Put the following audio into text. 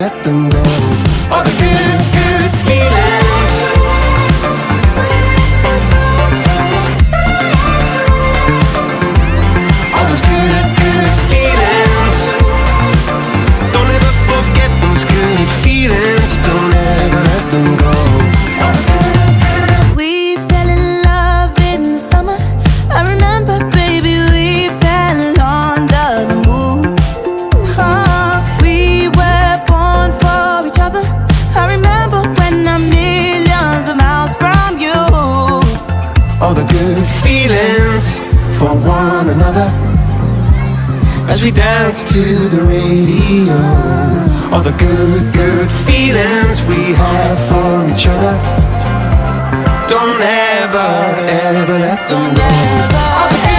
let them go. All the good, good feelings. All those good, good feelings. Don't ever forget those good feelings. Don't ever let them go. We fell in love in the summer. I remember, baby, we fell under the moon. We were born for each other. I remember when I'm millions of miles from you. All the good feelings for one another as we dance to the radio. All the good, good feelings we have for each other. Don't ever, ever let them go. Never.